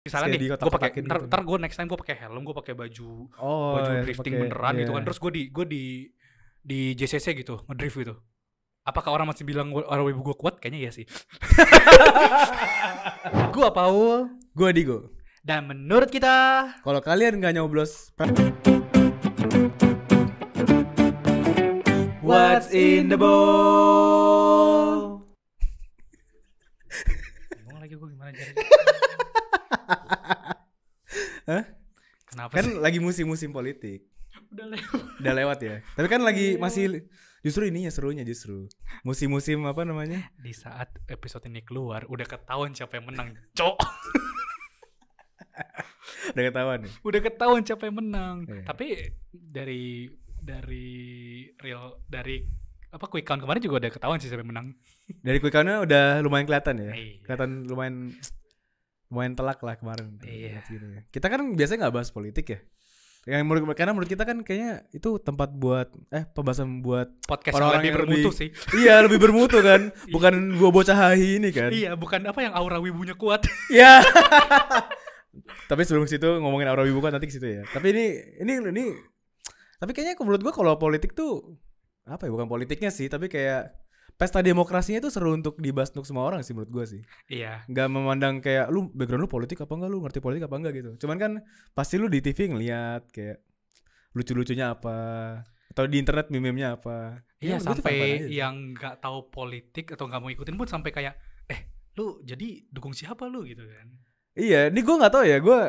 Misalnya nih, gue pakai gitu. ntar gue next time gue pakai helm, gue pakai baju ya, drifting beneran gitu kan. Terus gue di JCC gitu, ngedrift gitu. Apakah orang masih bilang orang wibu gue kuat? Kayaknya iya sih. Gue Paul, gue Digo. Dan menurut kita, kalau kalian nggak nyoblos, what's in the bowl? Ngomong lagi gue gimana caranya? Hah? Kenapa kan sih? lagi musim-musim politik. Udah lewat ya. Tapi kan lagi masih justru ininya serunya justru. Musim-musim apa namanya? Di saat episode ini keluar udah ketahuan siapa yang menang, Cok. Udah ketahuan nih. Udah ketahuan siapa yang menang. Iya. Tapi dari apa quick count kemarin juga udah ketahuan sih siapa yang menang. Dari quick count-nya udah lumayan kelihatan ya. Iya. Kelihatan lumayan telak lah kemarin. Iya. Gitu ya. Kita kan biasanya nggak bahas politik ya. Karena menurut kita kan kayaknya itu tempat buat pembahasan buat podcast orang-orang yang lebih bermutu sih. Iya, lebih bermutu kan. Bukan gua bocah hahi ini kan. Iya, bukan apa yang aura wibunya kuat. Iya. Tapi sebelum situ ngomongin aura wibu kan nanti ke situ ya. Tapi ini tapi kayaknya menurut gua kalau politik tuh apa ya, bukan politiknya sih, tapi kayak pesta demokrasinya itu seru untuk dibahas untuk semua orang sih menurut gue sih. Iya. Gak memandang kayak lu background lu politik apa enggak, lu ngerti politik apa enggak gitu. Cuman kan pasti lu di TV ngeliat kayak lucu-lucunya apa, atau di internet meme-nya apa. Iya, sampai yang nggak tahu politik atau nggak mau ikutin pun sampai kayak lu jadi dukung siapa lu gitu kan. Iya, ini gue nggak tahu ya, gue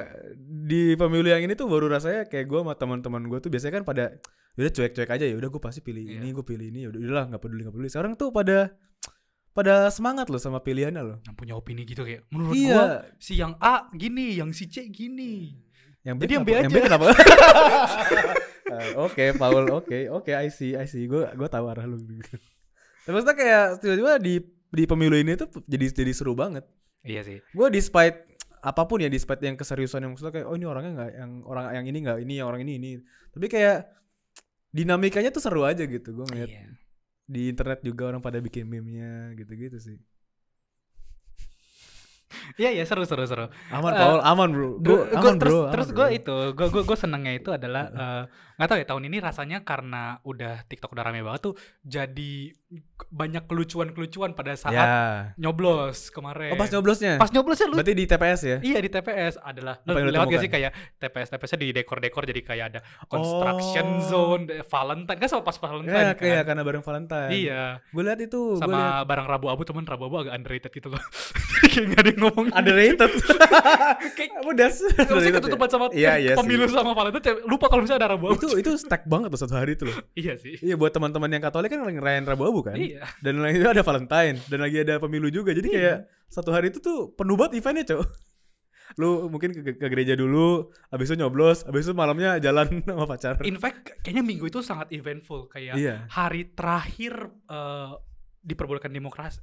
di pemilu yang ini tuh baru rasanya kayak gue sama teman-teman gue tuh biasanya kan pada udah cuek-cuek aja, ya udah gue pasti pilih ini, gue pilih ini, udahlah nggak peduli. Sekarang tuh pada semangat loh sama pilihannya loh. Yang punya opini gitu kayak menurut gue si yang A gini, yang si C gini. Yang B, jadi yang B aja. Yang B kenapa? Oke, Paul, oke, I see. Gue tahu arah lu. Tapi maksudnya kayak tiba-tiba di pemilu ini tuh jadi seru banget. Iya sih. Gue despite apapun ya, despite yang keseriusan yang maksudnya kayak ini orangnya nggak, yang orang yang ini nggak, ini yang orang ini. Tapi kayak dinamikanya tuh seru aja gitu. Gue ngeliat di internet juga orang pada bikin meme-nya gitu-gitu sih. Iya seru. Aman Paul, aman bro. Terus gue senangnya itu adalah nggak tahu ya, tahun ini rasanya karena udah TikTok udah rame banget tuh, jadi banyak kelucuan pada saat nyoblos kemarin. Oh, pas nyoblosnya lu. Berarti di TPS ya? Iya, di TPS adalah lewat gak sih kayak TPS-nya di dekor jadi kayak ada construction zone, Valentine kan, sama pas Valentine kan. Iya, karena bareng Valentine. Iya. Gue lihat itu sama barang Rabu Abu, temen Rabu Abu agak underrated gitu loh. Kayak gak ada yang ngomong underrated. Udah masih ketutupan sama pemilu sih. Sama Valentine, lupa kalau misalnya ada Rabu Abu. Itu stack banget tuh satu hari itu loh. Iya sih. Iya, buat teman-teman yang Katolik kan lagi ngerayain Rabu Abu kan. Iya. Dan lagi ada Valentine, dan lagi ada pemilu juga. Jadi kayak satu hari itu tuh penuh banget eventnya, Cok. Lu mungkin ke gereja dulu, abis itu nyoblos, abis itu malamnya jalan sama pacar. In fact, kayaknya minggu itu sangat eventful. Kayak hari terakhir diperbolehkan demokrasi,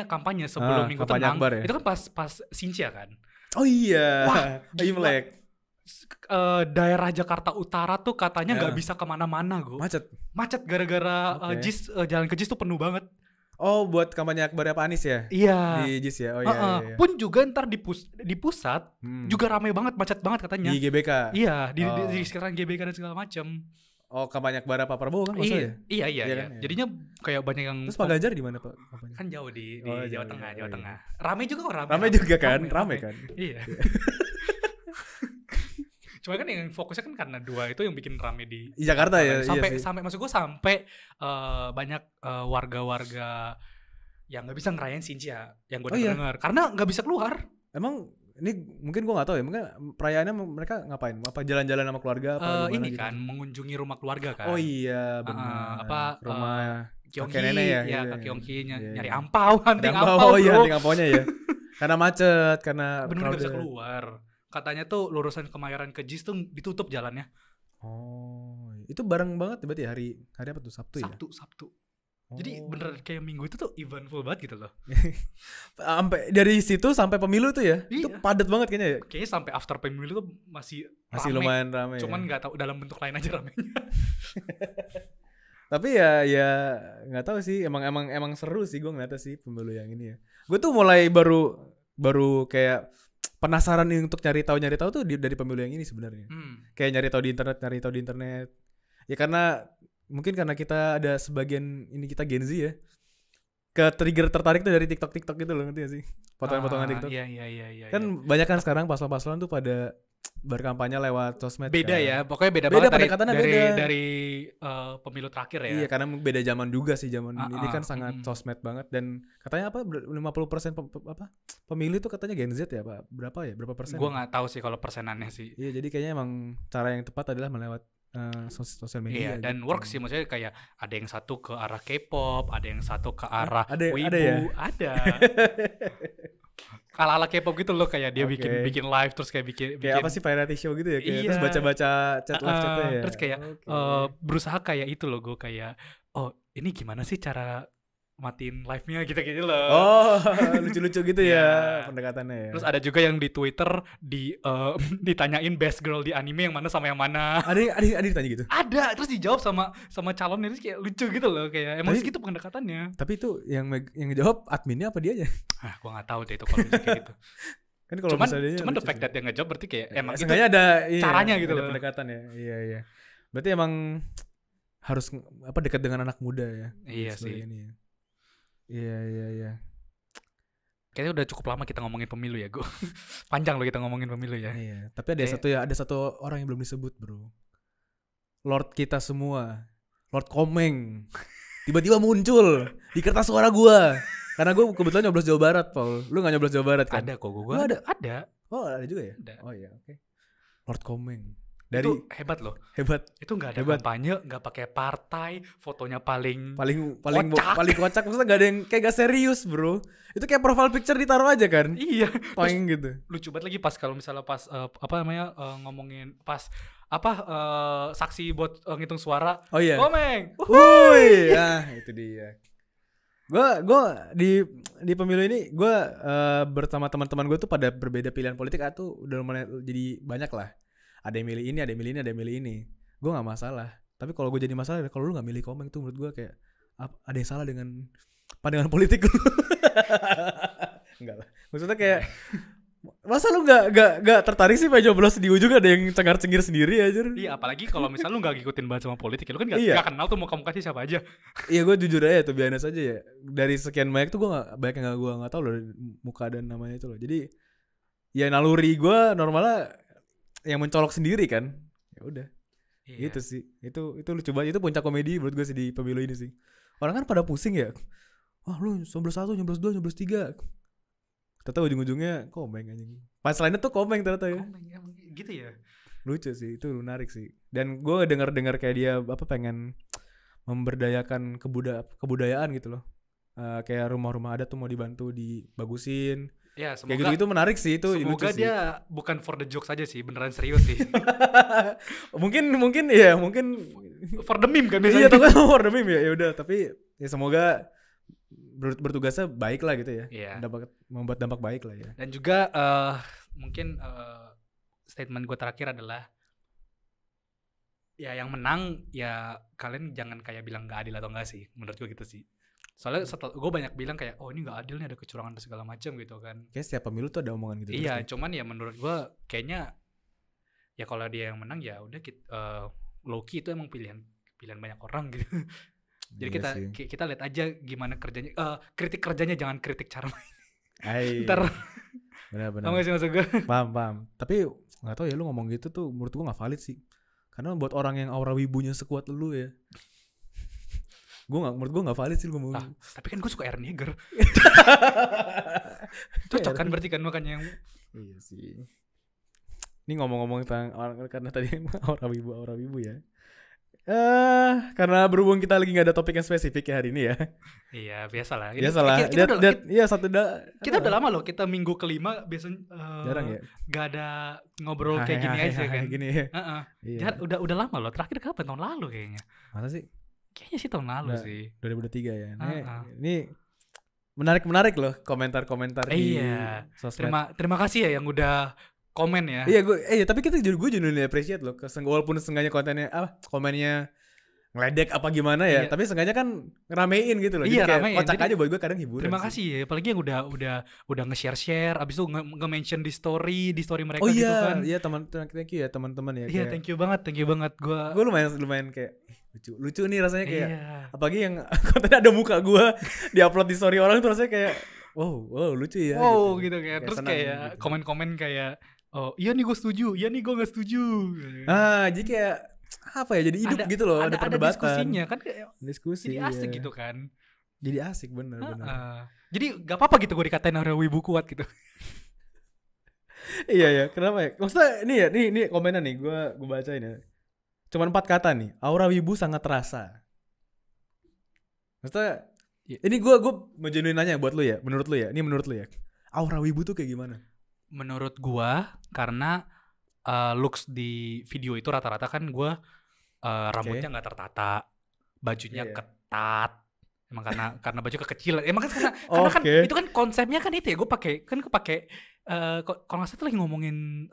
kampanye sebelum minggu tenang. Ya? Itu kan pas Sincia kan. Oh iya. Wah, Imlek. Daerah Jakarta Utara tuh katanya nggak bisa kemana-mana, Go. Macet gara-gara JIS, jalan ke JIS tuh penuh banget. Oh, buat kampanye Akbar Pak Anies ya? Iya. Di JIS ya? Oh iya. Pun juga ntar di pusat juga ramai banget, macet banget katanya. Di GBK? Iya, di sekitaran GBK dan segala macam. Oh, kampanye Akbar Pak Prabowo kan maksudnya? Iya. Kan? Jadinya kayak banyak yang... Terus Pak Ganjar di mana Pak? Kan jauh di Jawa Tengah. Ramai juga kok, ramai juga kan? Ramai kan? Iya. Cuma kan yang fokusnya kan karena dua itu yang bikin rame di Jakarta ya. Sampai maksud gue sampai banyak warga-warga yang nggak bisa ngerayain Sincia yang gue dengar karena nggak bisa keluar. Emang ini mungkin gue nggak tahu ya, mungkin perayaannya mereka ngapain? Apa jalan-jalan sama keluarga? Ini gitu kan mengunjungi rumah keluarga kan. Oh iya benar. Rumah Kyongki ya, Kak Kyongki nyari ampau, hunting ampau. Oh iya, hunting ampaunya ya. Karena macet, karena benar nggak bisa keluar. Katanya tuh lurusan Kemayoran ke JIS tuh ditutup jalannya. Oh, itu bareng banget berarti hari apa tuh? Sabtu. Oh. Jadi bener kayak minggu itu tuh eventful banget gitu loh. Sampai dari situ sampai pemilu tuh ya. Iya. Itu padat banget kayaknya ya. Kayaknya sampai after pemilu tuh masih lumayan ramai. Cuman nggak tahu dalam bentuk lain aja ramenya. Tapi ya nggak tahu sih. Emang seru sih gue ngeliatnya sih pemilu yang ini ya. Gue tuh mulai baru kayak penasaran untuk nyari tahu tuh dari pemilu yang ini sebenarnya. Kayak nyari tahu di internet. Ya karena mungkin karena kita ada sebagian ini kita Gen Z ya. Ke trigger tertarik tuh dari TikTok gitu loh, ngerti gak sih? Potongan-potongan TikTok. Iya. Kan banyak kan sekarang paslon-paslon tuh pada berkampanye lewat sosmed. Beda kan. Ya, pokoknya beda banget dari pemilu terakhir ya. Iya, karena beda zaman juga sih, zaman ini kan sangat sosmed banget dan katanya apa 50% pemilih tuh katanya Gen Z ya, Pak. Berapa persen? Gua enggak tahu sih kalau persenannya sih. Iya, jadi kayaknya emang cara yang tepat adalah melewat sosial media. Iya, dan gitu. Work sih, maksudnya kayak ada yang satu ke arah K-pop, ada yang satu ke arah wibu, ada. Ala-ala K-pop gitu loh, kayak dia bikin live terus kayak bikin apa sih variety show gitu ya, kayak terus baca-baca chat live chatnya ya. Terus kayak berusaha kayak itu loh, gue kayak ini gimana sih cara matiin live-nya gitu loh. Oh, lucu-lucu gitu ya pendekatannya ya. Terus ada juga yang di Twitter ditanyain best girl di anime yang mana sama yang mana. Ada ditanya gitu? Ada, terus dijawab sama calonnya, terus kayak lucu gitu loh, kayak emang segitu pendekatannya. Tapi itu yang ngejawab adminnya apa dianya? Gua nggak tahu deh itu kalau kayak gitu. Kan kalau cuman the fact that dia ngejawab berarti kayak emang itu ada caranya gitu ada loh. pendekatan ya. Iya. Berarti emang harus dekat dengan anak muda ya. Iya sih. Ini. Iya. Kayaknya udah cukup lama kita ngomongin pemilu ya, gue. Panjang loh kita ngomongin pemilu ya. Iya. Tapi ada satu orang yang belum disebut, bro. Lord kita semua, Lord Komeng, tiba-tiba muncul di kertas suara gua. Karena gue kebetulan nyoblos Jawa Barat, Paul. Lu nggak nyoblos Jawa Barat kan? Ada kok, gue ada. Oh, ada juga ya? Ada. Oh iya, oke. Lord Komeng. Itu hebat loh. Itu nggak ada kampanye, nggak pakai partai, fotonya paling kocak. Maksudnya nggak ada yang kayak gak serius, bro. Itu kayak profile picture ditaruh aja kan? Iya. Paling gitu. Lucu banget lagi pas kalau misalnya pas ngomongin pas saksi buat ngitung suara. Oh iya. Komeng. Wuih, itu dia. Gue di pemilu ini gue bersama teman-teman gue tuh pada berbeda pilihan politik tuh udah mulai jadi banyak lah. Ada yang milih ini, ada yang milih ini. Gue nggak masalah. Tapi kalau gue jadi masalah, kalau lu nggak milih Komeng tuh menurut gue kayak ada yang salah dengan pandangan politik lu. Enggak lah. Maksudnya kayak masa lu nggak tertarik sih pengen nyoblos di ujung ada yang cengar-cengir sendiri aja. Iya, apalagi kalau misalnya lu nggak ngikutin banget sama politik, lu kan nggak kenal tuh muka-muka siapa aja. Iya, gue jujur aja tuh biasa aja ya. Dari sekian banyak tuh gue nggak tahu loh muka dan namanya itu loh. Jadi ya naluri gue normalnya yang mencolok sendiri kan. Ya udah. Iya. Itu sih. Itu lucu banget. Itu puncak komedi menurut gue sih di pemilu ini sih. Orang kan pada pusing ya. Wah, lu nyoblos 1, nyoblos 2, nyoblos 3. Ternyata ujung-ujungnya Komeng anjing. Pas lainnya tuh Komeng ternyata ya. Komeng gitu ya. Lucu sih, itu menarik sih. Dan gue dengar kayak dia pengen memberdayakan kebudayaan gitu loh. Kayak rumah-rumah adat tuh mau dibantu dibagusin. Ya, semoga kayak gitu menarik sih itu. Semoga lucu dia sih. Bukan for the jokes aja sih, beneran serius sih. mungkin for the meme kan biasanya. Iya, tapi for the meme ya udah, tapi ya semoga bertugasnya baik lah gitu ya. Yeah. Membuat dampak baik lah ya. Dan juga mungkin statement gue terakhir adalah ya yang menang ya kalian jangan kayak bilang gak adil atau enggak sih. Menurut gue gitu sih. Soalnya gue banyak bilang kayak ini gak adil nih, ada kecurangan dan segala macam gitu kan. Kayak setiap pemilu tuh ada omongan gitu. Iya, cuman ya menurut gue kayaknya ya kalau dia yang menang ya udah low key itu emang pilihan banyak orang gitu. Jadi kita lihat aja gimana kerjanya, kritik kerjanya, jangan kritik cara main. Ntar benar. Tahu gak sih maksud gue? Paham. Tapi nggak tahu ya, lu ngomong gitu tuh menurut gue nggak valid sih. Karena buat orang yang aura wibunya sekuat lu ya. Menurut gue nggak valid sih lu ngomong. Tapi kan gue suka Eren Yeager. Cocok kan berarti kan makanya yang. Iya sih. Ini ngomong-ngomong tentang orang, karena tadi aura wibu ya. Karena berhubung kita lagi nggak ada topik yang spesifik ya hari ini ya. Iya, biasalah. Kita udah lama loh. Kita minggu kelima biasanya jarang ya. Gak ada ngobrol kayak gini aja kan. Gini ya. Iya. Udah lama loh. Terakhir kapan? Tahun lalu kayaknya. Masa sih? Kayaknya sih tahun lalu sih. 2023 ya. Ini menarik loh komentar-komentar di sosmed. Terima kasih ya yang udah komen ya. Iya, tapi gue genuinely appreciate loh. Walaupun setengahnya komennya ngeledek apa gimana ya, tapi seenggaknya kan ngeramein gitu loh. Iya, jadi kayak ramein. kocak Jadi, aja buat gue kadang hiburan. Terima kasih ya, apalagi yang udah nge-share, abis itu nge-mention di story mereka oh, gitu iya, kan. Iya, thank you ya teman-teman ya. Iya, thank you banget. Gue lumayan kayak lucu nih rasanya kayak. Iya. Apalagi yang kontennya ada muka gue diupload di story orang tuh rasanya kayak wow lucu ya. Wow gitu kan. Terus senang, kayak gitu. komen-komen kayak oh iya nih gue setuju, iya nih gue gak setuju. Jadi kayak apa ya, jadi hidup gitu loh, ada perdebatan. Ada diskusinya kan kayak diskusi. Jadi asik gitu kan. Jadi asik bener. Jadi gak apa-apa gitu gue dikatain orang wibu kuat gitu. Iya, kenapa ya? Maksudnya nih komenan nih, gue bacain ya. Cuman 4 kata nih, aura wibu sangat terasa. Maksudnya ini gue mau genuine nanya buat lu ya, menurut lu ya, aura wibu tuh kayak gimana? Menurut gue karena looks di video itu rata-rata kan gue rambutnya nggak tertata, bajunya ketat. Emang karena baju kekecilan. Emang kan karena kan itu kan konsepnya kan itu ya. Gue pakai kalau nggak salah tuh lagi ngomongin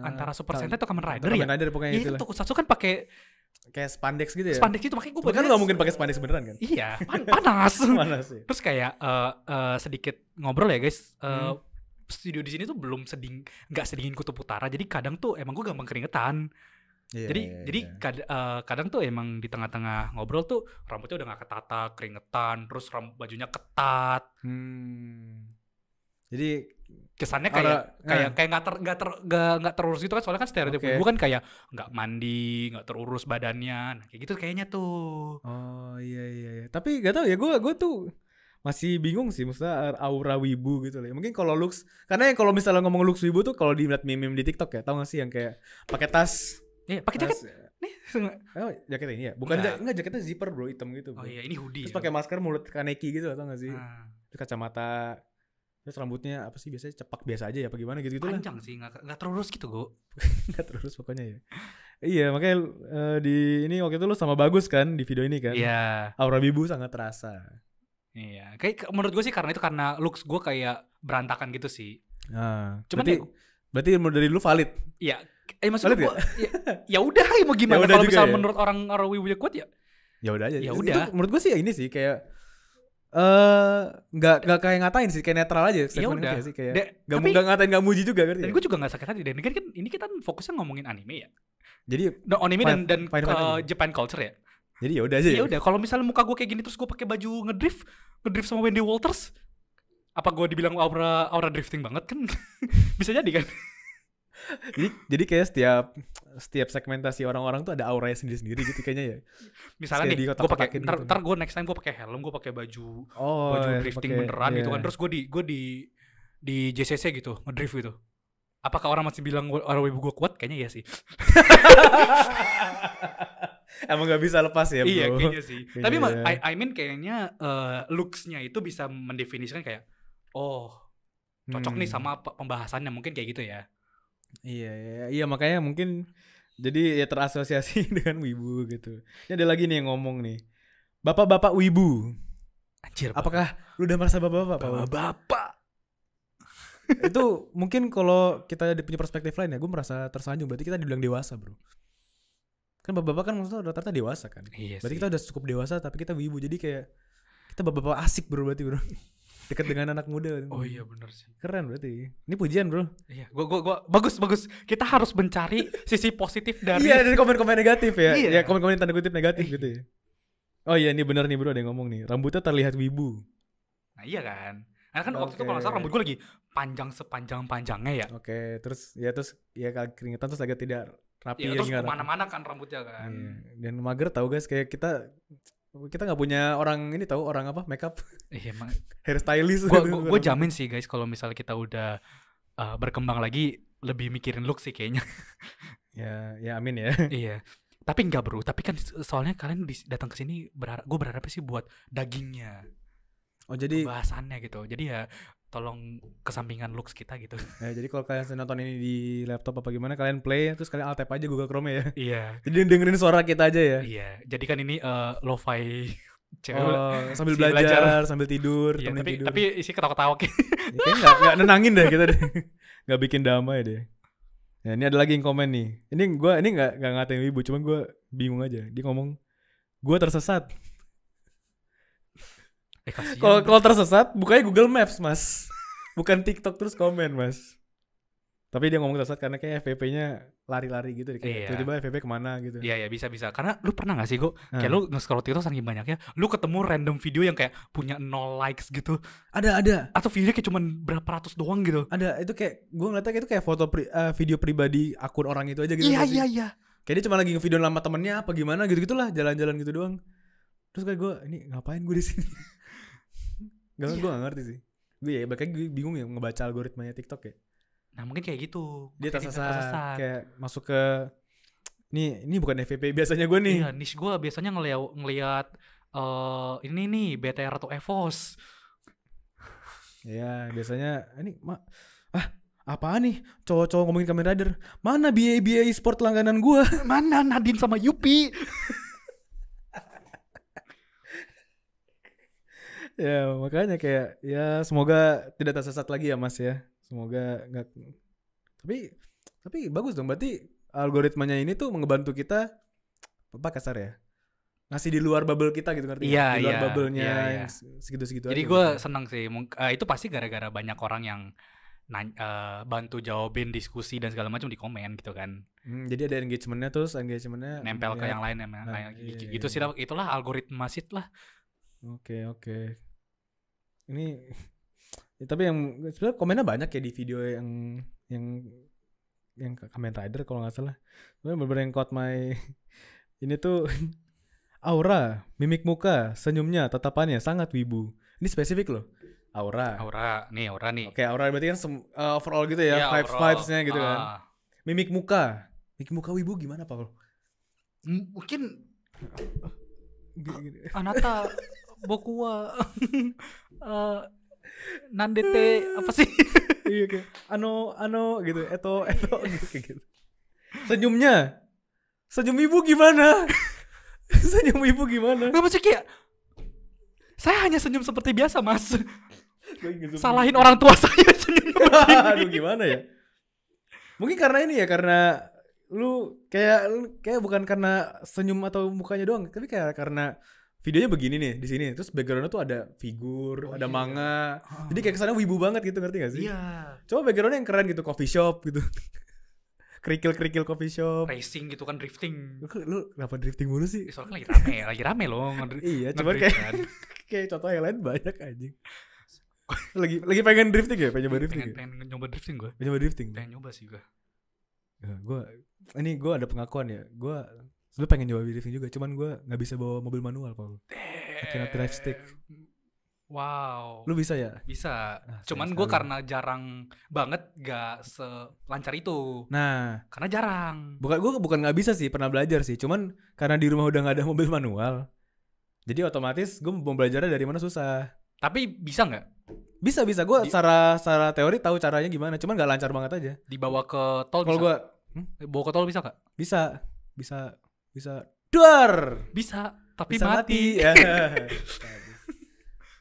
antara Super Sentai atau Kamen Rider ya. Itu Tokusatsu kan pakai kayak spandex gitu ya. Spandex itu makanya gue kan nggak mungkin pakai spandex beneran kan? Iya, panas. Panas ya. Terus kayak sedikit ngobrol ya guys. Studio di sini tuh belum nggak sedingin kutub utara. Jadi kadang tuh emang gue gampang keringetan. Jadi kadang tuh emang di tengah-tengah ngobrol tuh rambutnya udah nggak ketata, keringetan, terus bajunya ketat. Jadi kesannya kayak nggak terurus gitu kan, soalnya kan stereotip gue kan kayak nggak mandi, nggak terurus badannya, nah, kayak gitu kayaknya tuh. Oh iya. Tapi nggak tahu ya, gue tuh masih bingung sih, maksudnya aura wibu gitu loh. Mungkin kalau looks, karena kalau misalnya ngomong looks wibu tuh kalau dilihat meme di TikTok ya, tau gak sih yang kayak pakai tas. Iya, pakai jaket. Nih, jaket ini ya? Bukan enggak jaketnya zipper bro, hitam gitu bro. Oh iya, ini hoodie. Terus pakai masker mulut kaneki gitu, tau gak sih? Terus kacamata. Terus rambutnya apa sih biasanya cepak biasa aja ya, apa gimana gitu lah. Panjang sih, nggak terurus gitu gue. Nggak terurus pokoknya ya. Iya, makanya di ini waktu itu lu sama Bagus kan di video ini kan. Iya. Aura wibu sangat terasa. Iya, kayak menurut gue sih karena looks gue kayak berantakan gitu sih. Cuman berarti dari lu valid. Iya, maksudnya gue ya udah mau gimana kalau misalnya menurut orang wibunya kuat ya. Ya udah aja. Ya udah. Menurut gue sih ya ini sih kayak nggak kayak ngatain sih, kayak netral aja. Ya udah sih kayak nggak ngatain, nggak muji juga kan. Dan gue juga nggak sakit hati. Dan kan ini kita fokusnya ngomongin anime ya. Jadi anime dan Japan culture ya. Jadi ya udah aja. Ya udah, kalau misalnya muka gue kayak gini terus gue pakai baju ngedrift sama Wendy Walters, apa gue dibilang aura drifting banget kan? Bisa jadi kan? jadi kayak setiap segmentasi orang-orang tuh ada auranya sendiri-sendiri gitu kayaknya ya. Misalnya nih, gue pakai ntar gue next time gue pakai helm, gue pakai baju drifting beneran gitu kan. Terus gue di JCC gitu, ngedrift gitu. Apakah orang masih bilang orang wibu gue kuat? Kayaknya iya sih. Emang gak bisa lepas ya bro. Iya kayaknya sih. Tapi I mean kayaknya looks-nya itu bisa mendefinisikan kayak cocok nih sama pembahasannya, mungkin kayak gitu ya. Iya makanya mungkin jadi ya terasosiasi dengan wibu gitu. Ini ada lagi nih yang ngomong nih, bapak-bapak wibu. Anjir, apakah lu udah merasa bapak-bapak? Itu mungkin kalau kita punya perspektif lain ya, gue merasa tersanjung. Berarti kita dibilang dewasa bro. Kan bapak-bapak kan maksudnya rata-rata dewasa kan. Iya berarti sih. Kita udah cukup dewasa tapi kita wibu. Jadi kayak kita bapak-bapak asik bro berarti bro. Dekat dengan anak muda. Oh iya benar sih. Keren berarti. Ini pujian bro. Iya, gua bagus. Kita harus mencari sisi positif dari. Iya, dari komen-komen negatif ya. Iya. Ya komen-komen tanda kutip negatif gitu ya. Oh iya, ini benar nih bro, ada yang ngomong nih. Rambutnya terlihat wibu. Nah iya kan. Nah kan waktu itu kalau nggak salah rambut gue lagi panjang sepanjang-panjangnya ya. Terus keringetan terus agak tidak rapi. Iya, terus kemana-mana kan rambutnya kan. Iya. Dan mager tau guys, kayak kita nggak punya orang ini tahu, orang apa, makeup. Iya emang. Hairstylist. Gue jamin sih guys, kalau misalnya kita udah berkembang lagi, lebih mikirin look sih kayaknya. ya amin ya. Iya. Tapi enggak bro, tapi kan soalnya kalian datang ke sini gue berharap sih buat dagingnya. Oh jadi bahasannya gitu. Jadi ya tolong kesampingan looks kita gitu. Ya, jadi kalau kalian nonton ini di laptop apa gimana, kalian play terus kalian alt tab aja Google Chrome ya. Iya. Jadi dengerin suara kita aja ya. Iya. Jadi kan ini lo-fi sambil belajar, sambil tidur, iya, tidur. Tapi isi ketawa-ketawa kayak. Kayaknya enggak nenangin deh kita deh. Enggak bikin damai deh. Ya, ini ada lagi yang komen nih. Ini enggak ngatain wibu, cuman gue bingung aja. Dia ngomong Gue tersesat. Kasihan. Kalau tersesat, bukanya Google Maps, Mas. Bukan TikTok terus komen, Mas. Tapi dia ngomong tersesat karena kayak FVP-nya lari-lari gitu. Kayak tiba-tiba FVP kemana gitu. Iya, bisa. Karena lu pernah gak sih, Go? Kayak lu nge-scroll TikTok saking banyaknya, lu ketemu random video yang kayak punya 0 likes gitu. Ada. Atau video kayak cuman berapa ratus doang gitu. Ada, itu kayak, gue ngeliatnya itu kayak foto video pribadi akun orang itu aja gitu. Iya. Kayak dia cuma lagi nge-video sama temennya apa gimana gitu-gitulah, jalan-jalan gitu doang. Terus kayak gue, ini ngapain gue di sini? Gue gak ngerti sih. Gue bingung ya ngebaca algoritmanya TikTok ya. Nah mungkin kayak gitu. Dia tersesat. Kayak masuk ke ini bukan FVP biasanya gue nih. Iya, niche gue biasanya ngeliat ini nih BTR atau EVOS. Ya biasanya ini apaan nih cowok-cowok ngomongin Kamen Rider. Mana biaya e-sport langganan gue? Mana Nadine sama Yupi? Ya makanya kayak ya semoga tidak tersesat lagi ya Mas ya. Semoga nggak. Tapi bagus dong. Berarti algoritmanya ini tuh ngebantu kita apa kasar ya? Ngasih di luar bubble kita gitu ngerti? Iya, di luar bubble-nya yang segitu-segitu. Jadi gue seneng sih. Itu pasti gara-gara banyak orang yang bantu jawabin diskusi dan segala macam di komen gitu kan. Jadi ada engagementnya nempel ke yang lain gitu sih. Itulah algoritma shit lah. Oke. Ini tapi yang sebenarnya komennya banyak ya di video yang Kamen Rider kalau nggak salah. Bener-bener yang caught my ini tuh aura, mimik muka, senyumnya, tatapannya sangat wibu. Ini spesifik loh. Aura nih. Oke, aura berarti kan overall gitu ya, vibes-nya gitu kan. Mimik muka wibu gimana Pak? Mungkin Anata Bokuwa Nandete apa sih? Iya kayak ano gitu, eto gitu kayak gitu. Senyum ibu gimana? Gak maksudnya kayak saya hanya senyum seperti biasa Mas. Salahin orang tua saya senyum begini. Aduh gimana ya? Mungkin karena ini ya, karena lu kayak bukan karena senyum atau mukanya doang, tapi kayak karena videonya begini nih di sini, terus backgroundnya tuh ada figur, ada manga, jadi kayak kesannya wibu banget gitu, ngerti gak sih? Iya. Coba backgroundnya yang keren gitu, coffee shop gitu, kerikil coffee shop, racing gitu kan, drifting. Lu kenapa drifting mulu sih? Soalnya lagi rame loh. Iya, cuman kayak contoh yang lain banyak anjing. lagi pengen drifting ya, pengen nyoba drifting gue. Pengen nyoba sih gue. Gue ada pengakuan ya, gue sebenernya pengen nyoba drifting juga, cuman gue nggak bisa bawa mobil manual, Paul. I cannot drive stick. Wow. Lu bisa ya? Bisa. Cuman gue karena jarang banget gak selancar itu. Nah, karena jarang. Gue bukan nggak bisa sih, pernah belajar sih. Cuman karena di rumah udah nggak ada mobil manual, jadi otomatis gue mau belajarnya dari mana susah. Tapi bisa nggak? Bisa. Gue secara teori tahu caranya gimana. Cuman nggak lancar banget aja. Dibawa ke tol kalau bisa? Bawa ke tol bisa nggak? Bisa. Duar. Bisa. Tapi bisa mati. Ya.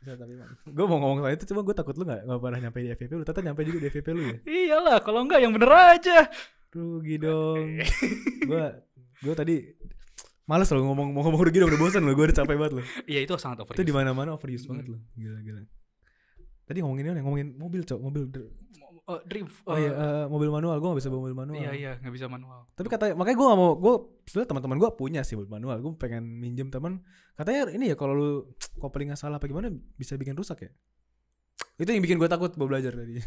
Bisa tapi mati. Gue mau ngomong soal itu, cuma gue takut lu nggak pernah nyampe di FVP lu. Tata nyampe juga di FVP lu ya? Iyalah, kalau enggak yang bener aja. Rugi dong. Gue tadi males loh ngomong rugi dong, udah bosan loh. Gue udah capek banget loh. Iya, itu sangat overuse. Itu di mana-mana overuse banget loh. Gila. Tadi ngomongin mobil, Cok. Mobil drift. Mobil manual. Gue gak bisa bawa mobil manual. Iya, gak bisa manual. Tapi makanya gue gak mau. Sebenernya teman-teman gue punya sih mobil manual. Gue pengen minjem teman. Katanya ini ya, kalau lu koplingnya salah apa gimana bisa bikin rusak ya. Itu yang bikin gue takut bawa belajar tadi.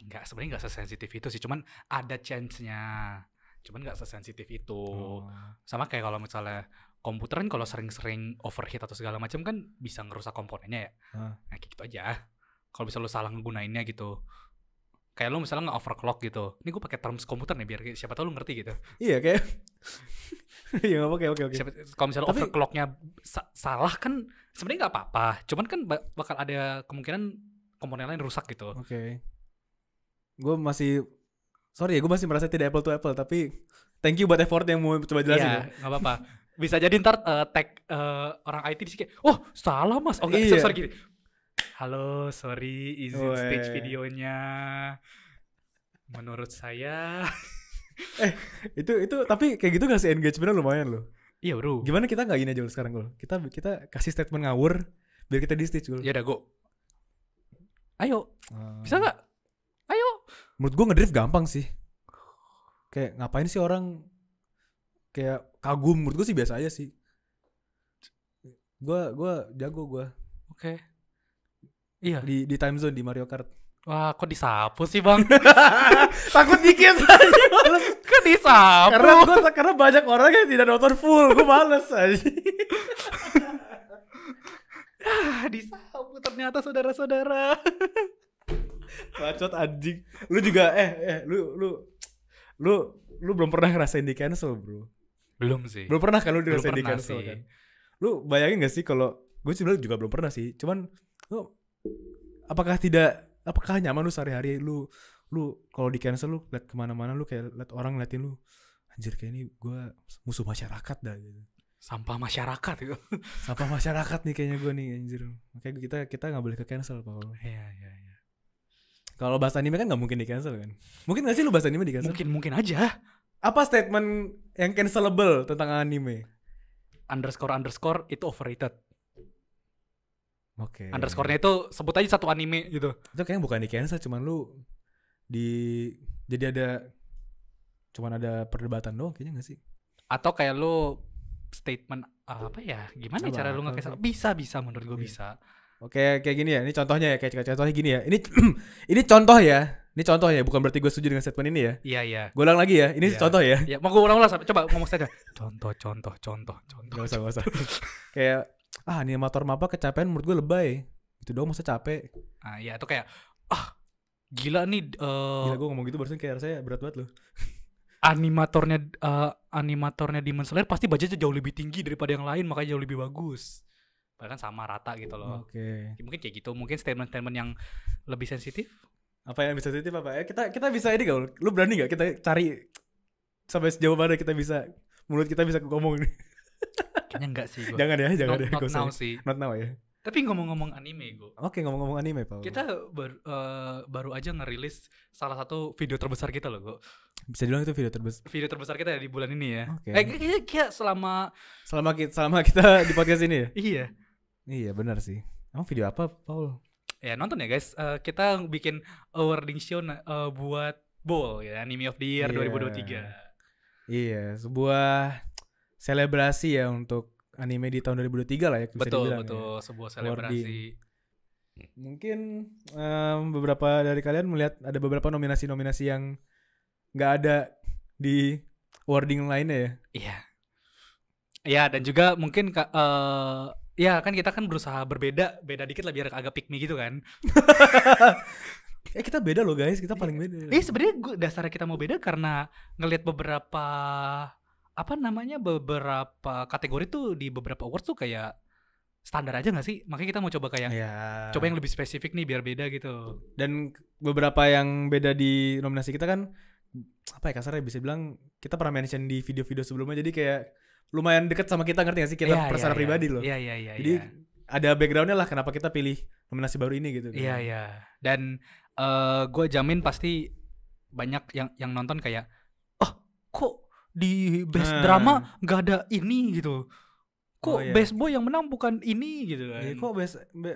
Enggak, sebenarnya gak sesensitif itu sih. Cuman ada chance-nya. Cuman gak sesensitif itu. Sama kayak kalau misalnya komputer kan kalau sering-sering overheat atau segala macam kan bisa ngerusak komponennya ya. Nah kayak gitu aja. Kalau bisa lu salah ngegunainnya gitu. Kayak lu misalnya nge-overclock gitu. Ini gue pakai terms komputer nih biar siapa tahu lu ngerti gitu. Iya kayak. Iya oke. Kalau misalnya overclocknya salah kan sebenarnya nggak apa-apa. Cuman kan bakal ada kemungkinan komponen lain rusak gitu. Oke. Gue masih merasa tidak apple to apple, tapi thank you buat effort yang mau coba jelasin ya. Nggak apa-apa. Bisa jadi ntar tag orang IT di sini kayak, oh salah mas, oh enggak, sorry gini. Halo, sorry, izin stage videonya. Menurut saya itu tapi kayak gitu nggak sih engagementnya lumayan loh. Iya bro. Gimana kita nggak gini aja Gul sekarang Gul? Kita kasih statement ngawur biar kita di stage Gul. Ya udah go. Ayo. Bisa nggak? Ayo. Menurut gue ngedrift gampang sih. Kayak ngapain sih orang kayak kagum, menurut gue sih biasa aja sih. Gue jago gue. Oke. Iya. Di time zone di Mario Kart. Wah, kok disapu sih bang? Takut dikit aja. Kok disapu? Karena banyak orang yang tidak nonton full. Gue males aja. Disapu ternyata saudara-saudara. Bacot anjing. Lu juga lu belum pernah ngerasain di cancel bro? Belum sih. Belum pernah kan lu ngerasain di cancel kan? Lu bayangin gak sih kalau gue sebenarnya juga belum pernah sih. Cuman lu apakah nyaman lu sehari-hari lu kalau di cancel lu liat kemana-mana lu kayak liat orang ngeliatin lu, anjir kayak ini gue musuh masyarakat dah gitu. Sampah masyarakat itu. Sampah masyarakat nih kayaknya gue nih anjir. Makanya kita nggak boleh ke cancel Paul. Iya. Kalau bahas anime kan nggak mungkin di cancel kan? Mungkin nggak sih lu bahas anime di cancel? Mungkin aja. Apa statement yang cancelable tentang anime? __ itu overrated. Oke. Underscore-nya itu sebut aja satu anime gitu. Itu kayaknya bukan di cancel, cuman lu jadi cuman ada perdebatan doang kayaknya nggak sih? Atau kayak lu statement apa ya? Gimana cara lu nge-cancel? Bisa menurut gue bisa. Oke, kayak gini ya. Ini contohnya ya, kayak contohnya gini ya. Ini contoh ya. Ini contoh ya, bukan berarti gue setuju dengan statement ini ya. Iya. Gue ulang lagi ya. Ini contoh ya. Ya, mau gue ulang coba ngomong saja. Contoh. Gak usah. Kayak animator mapa kecapean menurut gue lebay. Itu doang masa capek. Iya, itu kayak gila nih gila, gue ngomong gitu barusan kayak rasanya berat banget loh. Animatornya Demon Slayer pasti budgetnya jauh lebih tinggi daripada yang lain, makanya jauh lebih bagus. Bahkan sama rata gitu loh. Oke. Mungkin kayak gitu, mungkin statement-statement yang lebih sensitif. Apa yang bisa sensitif apa? Kita bisa ini gak? Lu berani gak kita cari sampai sejauh mana kita bisa, mulut kita bisa ngomong nih? Kayaknya enggak sih gua. Jangan ya. Not now sih. Not now ya. Tapi ngomong-ngomong anime gue. Oke, ngomong-ngomong anime Paul. Kita baru aja ngerilis salah satu video terbesar kita loh, Go. Bisa dibilang itu video terbesar kita ya di bulan ini ya. Oke. Kayak selama kita di podcast ini ya. Iya benar sih. Emang video apa Paul? Ya nonton ya guys. Kita bikin awarding show buat BOL ya, Anime of the Year 2023. Iya, sebuah selebrasi ya untuk anime di tahun 2023 lah ya. Betul, ya. Sebuah selebrasi. Mungkin beberapa dari kalian melihat ada beberapa nominasi-nominasi yang nggak ada di awarding lainnya ya. Iya. Ya dan juga mungkin ya kan kita kan berusaha beda dikit lah biar agak pick me gitu kan. Kita beda loh guys, kita paling beda. Sebenarnya dasarnya kita mau beda karena ngelihat beberapa beberapa kategori tuh di beberapa awards tuh kayak standar aja gak sih? Makanya kita mau coba kayak coba yang lebih spesifik nih biar beda gitu. Dan beberapa yang beda di nominasi kita kan kasarnya bisa bilang kita pernah mention di video-video sebelumnya, jadi kayak lumayan deket sama kita, ngerti gak sih? Kita persona pribadi loh. Iya. Jadi ada backgroundnya lah kenapa kita pilih nominasi baru ini gitu. Iya. Dan gue jamin pasti banyak yang nonton kayak kok di best drama gak ada ini gitu. Kok best boy yang menang bukan ini gitu kan. Kok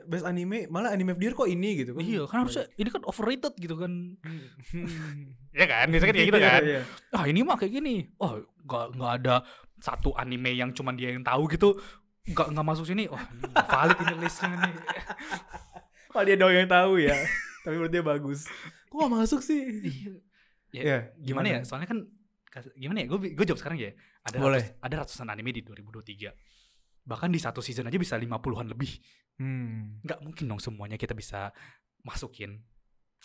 best anime malah anime of the year kok ini gitu kan. Iya kan harusnya ini kan overrated gitu kan. Ya kan biasanya kayak gitu kan. Ini mah kayak gini. Gak ada satu anime yang cuman dia yang tahu gitu. Gak masuk sini. Valid ini listnya nih. Dia doang yang tahu ya. Tapi menurut dia bagus. Kok gak masuk sih? Ya gimana ya, soalnya kan gimana ya, gue jawab sekarang ya. Ada ratusan anime di 2023. Bahkan di satu season aja bisa 50-an lebih. Gak mungkin dong semuanya kita bisa masukin.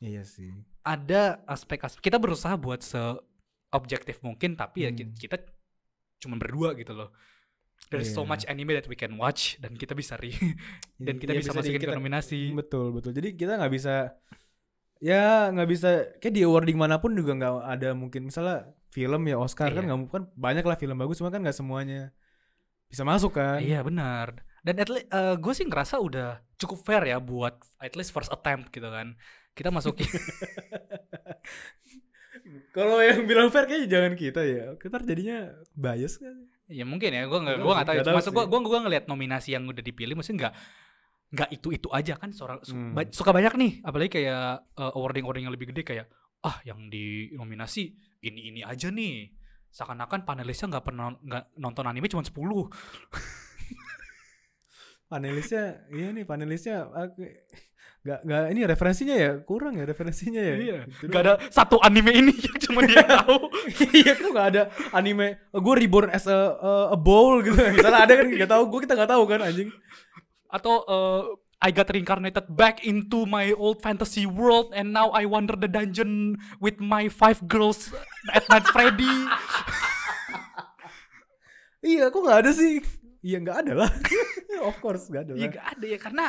Iya sih. Ada aspek-aspek, kita berusaha buat se-objektif mungkin, tapi ya kita cuma berdua gitu loh. There's so much anime that we can watch, dan kita bisa dan kita bisa masukin ke nominasi. Betul. Jadi kita gak bisa kayak di awarding manapun juga nggak ada, mungkin misalnya film ya Oscar kan nggak, kan banyak lah film bagus, cuma kan nggak semuanya bisa masuk kan. Iya benar. Dan gue sih ngerasa udah cukup fair ya buat at least first attempt gitu kan, kita masukin. Kalau yang bilang fair kayaknya jangan kita ya. Kita jadinya bias kan. Ya mungkin ya, gue nggak tahu. Maksud gue ngelihat nominasi yang udah dipilih, maksudnya nggak itu aja kan. Suka banyak nih, apalagi kayak awarding yang lebih gede kayak yang di nominasi ini aja nih. Seakan-akan panelisnya nggak pernah nonton anime cuma 10. Panelisnya nggak ini referensinya ya kurang ya referensinya ya. Iya. Nggak ada satu anime ini yang cuma dia tahu. Iya kok nggak ada anime gue reborn as a bowl gitu. Misalnya ada kan nggak tahu kita nggak tahu kan anjing. Atau I got reincarnated back into my old fantasy world and now I wander the dungeon with my 5 girls at Night Freddy. Iya kok nggak ada sih. Iya nggak ada lah. Of course nggak ada lah. Iya nggak ada ya karena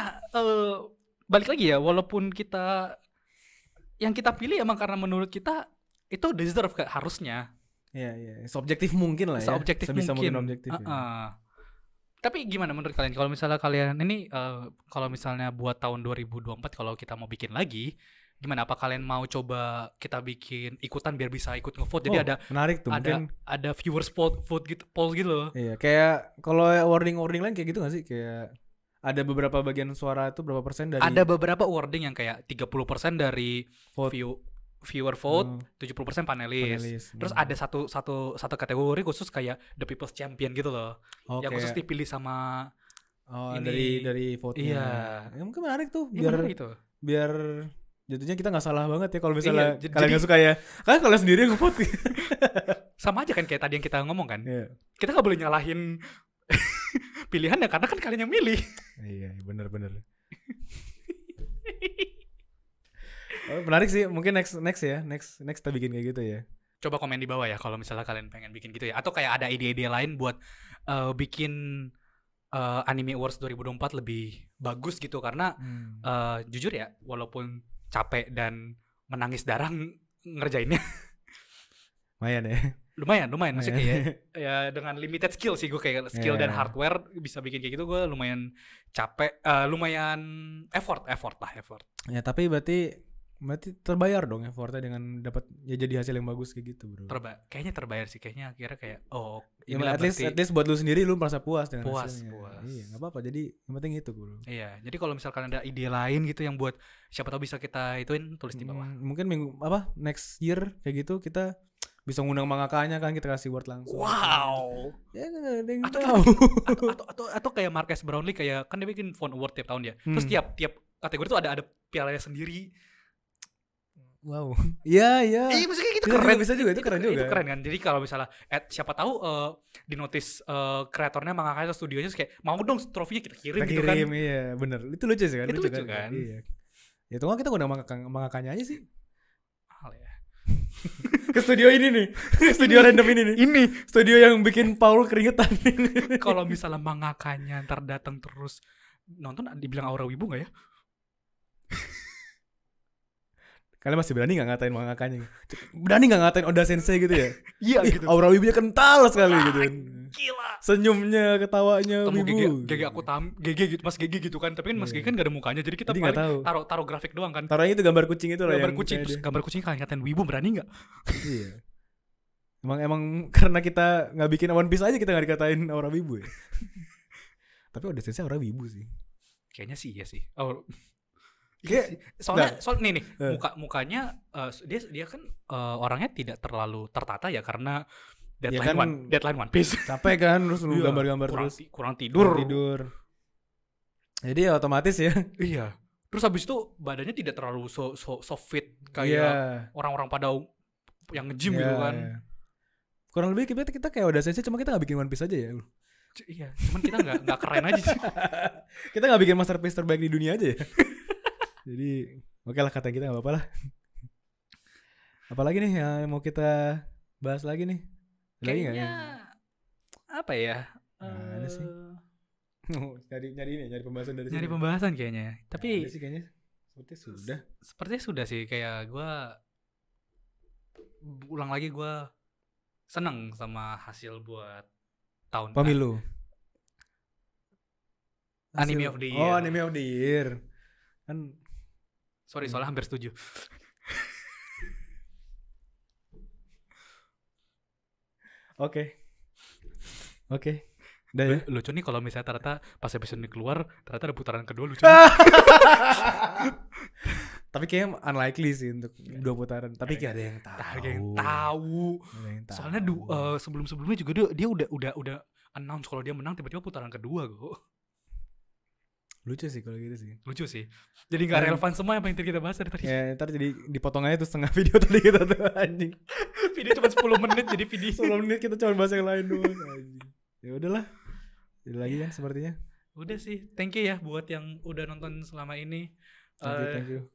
balik lagi ya, walaupun yang kita pilih emang karena menurut kita itu deserve harusnya. Iya. Seobjektif mungkin lah ya. Sebisa mungkin objektif. Ya. Tapi gimana menurut kalian? Kalau misalnya kalian ini kalau misalnya buat tahun 2024 kalau kita mau bikin lagi, gimana? Apa kalian mau coba kita bikin ikutan biar bisa ikut ngevote? Jadi ada menarik tuh. Ada viewers vote gitu, poll gitu loh. Iya, kayak kalau awarding lain kayak gitu nggak sih? Kayak ada beberapa bagian suara itu berapa persen dari. Ada beberapa awarding yang kayak 30% dari viewer vote, 70% panelis. Terus ada satu kategori khusus kayak the people's champion gitu loh. Yang khusus dipilih sama ini. dari vote-nya. Iya. Ya, mungkin menarik tuh biar jatuhnya kita nggak salah banget ya kalau misalnya kalian nggak suka ya. Kan kalian sendiri yang vote. Sama aja kan kayak tadi yang kita ngomong kan. Yeah. Kita nggak boleh nyalahin pilihannya karena kan kalian yang milih. Iya, benar. Menarik sih, mungkin next kita bikin kayak gitu ya. Coba komen di bawah ya kalau misalnya kalian pengen bikin gitu ya. Atau kayak ada ide-ide lain buat bikin Anime Awards 2024 lebih bagus gitu. Karena jujur ya, walaupun capek dan menangis darah ngerjainnya. Lumayan maksudnya kayak ya dengan limited skill sih gue kayak skill dan hardware bisa bikin kayak gitu gue lumayan capek, lumayan effort. Ya tapi berarti terbayar dong effortnya dengan dapat ya jadi hasil yang bagus kayak gitu bro. Kayaknya terbayar sih, kayaknya akhirnya kayak ya, at least buat lu sendiri lu merasa puas dengan hasilnya. Puas. Iya nggak apa-apa, jadi yang penting itu bro. Iya, jadi kalau misalkan ada ide lain gitu yang buat siapa tahu bisa kita ituin, tulis di bawah. Mungkin next year kayak gitu kita bisa ngundang mangakanya kan, kita kasih award langsung. Wow. Ya nggak ada yang tahu. Atau kayak Marques Brownlee kayak kan dia bikin phone award tiap tahun ya. Terus tiap kategori tuh ada pialanya sendiri. Wow. Iya. Maksudnya gitu keren. Bisa juga, itu keren juga. Itu keren kan. Jadi kalau misalnya siapa tahu di notice kreatornya mangakanya studionya kayak mau dong trofinya kita kirim gitu kan. Iya, bener. Itu lucu sih kan. Itu lucu kan. Iya. Ya tunggu kita ngundang mangakanya aja sih. Hal ya. Ke studio ini nih. Studio random ini nih. Ini studio yang bikin Paul keringetan. Kalau misalnya mangakanya ntar datang terus nonton, dibilang aura wibu gak ya? Kalian masih berani gak ngatain mangakanya? Berani gak ngatain Oda Sensei gitu ya? Iya gitu. Aura wibunya kental sekali gitu. Gila. Senyumnya, ketawanya wibu. GG gitu, Mas GG gitu kan. Tapi kan Mas GG kan gak ada mukanya. Jadi kita taruh grafik doang kan. Taruhnya itu gambar kucing itu lah. Gambar kucing. Terus gambar kucing kalian ngatain wibu, berani gak? Iya. Emang karena kita gak bikin One Piece aja kita gak dikatain aura wibu ya. Tapi Oda Sensei aura wibu sih. Kayaknya sih iya sih. Soalnya nih mukanya dia kan orangnya tidak terlalu tertata ya karena deadline One Piece. Capek kan terus gambar-gambar terus. Kurang tidur. Jadi ya otomatis ya. Iya. Terus habis itu badannya tidak terlalu so fit kayak orang-orang pada yang nge-gym gitu kan. Yeah. Kurang lebih kita kayak Oda Sensei, cuma kita gak bikin One Piece aja ya. Iya, cuman kita gak keren aja sih. Kita gak bikin masterpiece terbaik di dunia aja ya. Jadi oke lah, kata kita gak apa-apa lah. Apalagi nih yang mau kita bahas lagi nih? Kayaknya apa ya? Ada sih. Nyari pembahasan dari sini. Nyari pembahasan kayaknya. Tapi sih kayaknya Sepertinya sudah sih, kayak gue ulang lagi, gue seneng sama hasil buat tahun pemilu. Anime of the Year. Oh, Anime of the Year. Kan soalnya hampir setuju. Oke. Udah ya. Lucu nih kalau misalnya ternyata pas episode ini keluar ternyata ada putaran kedua lucu. Tapi kayaknya unlikely sih untuk 2 putaran. Tapi kayak ada yang tahu. Soalnya sebelum-sebelumnya juga dia udah announce kalau dia menang, tiba-tiba putaran kedua kok. Lucu sih kalau gitu sih. Lucu sih. Jadi gak relevan semua yang pengen kita bahas dari tadi. Ya ntar jadi dipotong aja tuh setengah video tadi kita tuh anjing. Video cuma 10 menit jadi video 10 menit kita cuma bahas yang lain doang anjing. Ya udahlah. Jadi lagi kan sepertinya. Udah sih. Thank you ya buat yang udah nonton selama ini. Thank you.